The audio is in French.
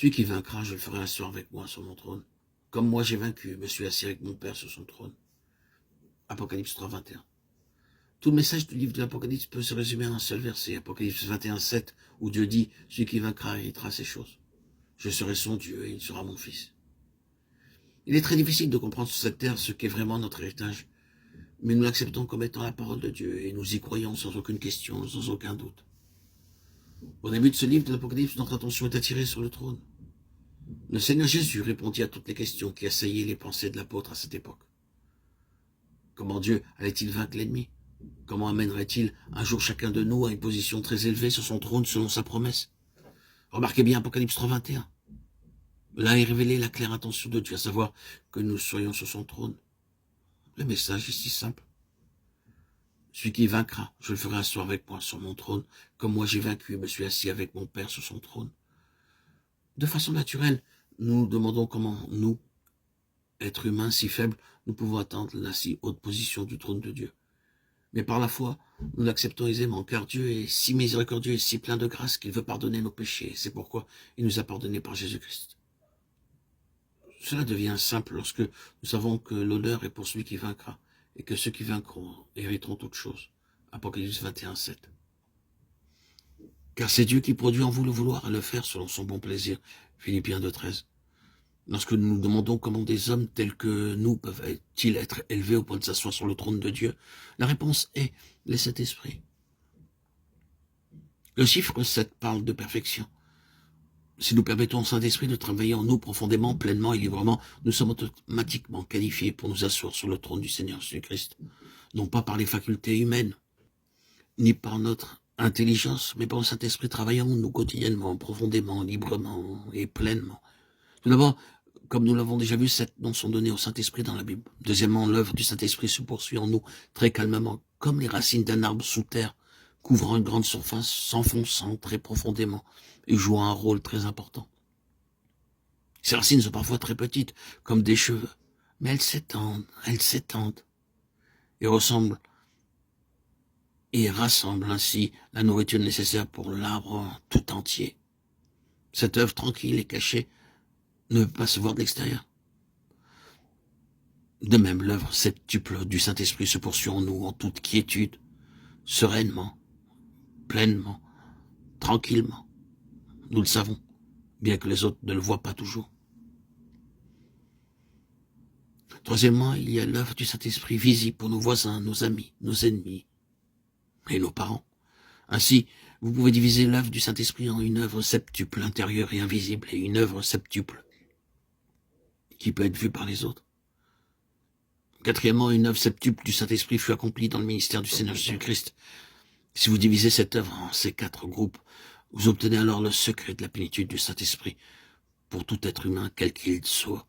Celui qui vaincra, je le ferai asseoir avec moi sur mon trône. Comme moi j'ai vaincu, me suis assis avec mon Père sur son trône. Apocalypse 3, 21. Tout le message du livre de l'Apocalypse peut se résumer en un seul verset, Apocalypse 21, 7, où Dieu dit, celui qui vaincra héritera ces choses. Je serai son Dieu et il sera mon fils. Il est très difficile de comprendre sur cette terre ce qu'est vraiment notre héritage, mais nous l'acceptons comme étant la parole de Dieu et nous y croyons sans aucune question, sans aucun doute. Au début de ce livre de l'Apocalypse, notre attention est attirée sur le trône. Le Seigneur Jésus répondit à toutes les questions qui assaillaient les pensées de l'apôtre à cette époque. Comment Dieu allait-il vaincre l'ennemi? Comment amènerait-il un jour chacun de nous à une position très élevée sur son trône selon sa promesse? Remarquez bien Apocalypse 3, 21. Là est révélée la claire intention de Dieu, à savoir que nous soyons sur son trône. Le message est si simple. Celui qui vaincra, je le ferai asseoir avec moi sur mon trône, comme moi j'ai vaincu et me suis assis avec mon Père sur son trône. De façon naturelle, nous nous demandons comment nous, êtres humains si faibles, nous pouvons atteindre la si haute position du trône de Dieu. Mais par la foi, nous l'acceptons aisément, car Dieu est si miséricordieux et si plein de grâce qu'il veut pardonner nos péchés. C'est pourquoi il nous a pardonnés par Jésus-Christ. Cela devient simple lorsque nous savons que l'honneur est pour celui qui vaincra, et que ceux qui vaincront hériteront toutes choses. Apocalypse 21, 7. Car c'est Dieu qui produit en vous le vouloir et le faire selon son bon plaisir. Philippiens 2, 13. Lorsque nous nous demandons comment des hommes tels que nous peuvent-ils être élevés au point de s'asseoir sur le trône de Dieu, la réponse est le Saint-Esprit. Le chiffre 7 parle de perfection. Si nous permettons au Saint-Esprit de travailler en nous profondément, pleinement et librement, nous sommes automatiquement qualifiés pour nous asseoir sur le trône du Seigneur Jésus-Christ. Non pas par les facultés humaines, ni par notre intelligence, mais par le Saint-Esprit travaillant en nous quotidiennement, profondément, librement et pleinement. Tout d'abord, comme nous l'avons déjà vu, 7 noms sont donnés au Saint-Esprit dans la Bible. Deuxièmement, l'œuvre du Saint-Esprit se poursuit en nous très calmement, comme les racines d'un arbre sous terre, couvrant une grande surface, s'enfonçant très profondément et jouant un rôle très important. Ces racines sont parfois très petites, comme des cheveux, mais elles s'étendent et ressemblent et rassemblent ainsi la nourriture nécessaire pour l'arbre tout entier. Cette œuvre tranquille et cachée ne peut pas se voir de l'extérieur. De même, l'œuvre septuple du Saint-Esprit se poursuit en nous en toute quiétude, sereinement, pleinement, tranquillement. Nous le savons, bien que les autres ne le voient pas toujours. Troisièmement, il y a l'œuvre du Saint-Esprit visible pour nos voisins, nos amis, nos ennemis et nos parents. Ainsi, vous pouvez diviser l'œuvre du Saint-Esprit en une œuvre septuple intérieure et invisible et une œuvre septuple qui peut être vue par les autres. Quatrièmement, une œuvre septuple du Saint-Esprit fut accomplie dans le ministère du Seigneur Jésus-Christ. Si vous divisez cette œuvre en ces 4 groupes, vous obtenez alors le secret de la plénitude du Saint-Esprit pour tout être humain, quel qu'il soit.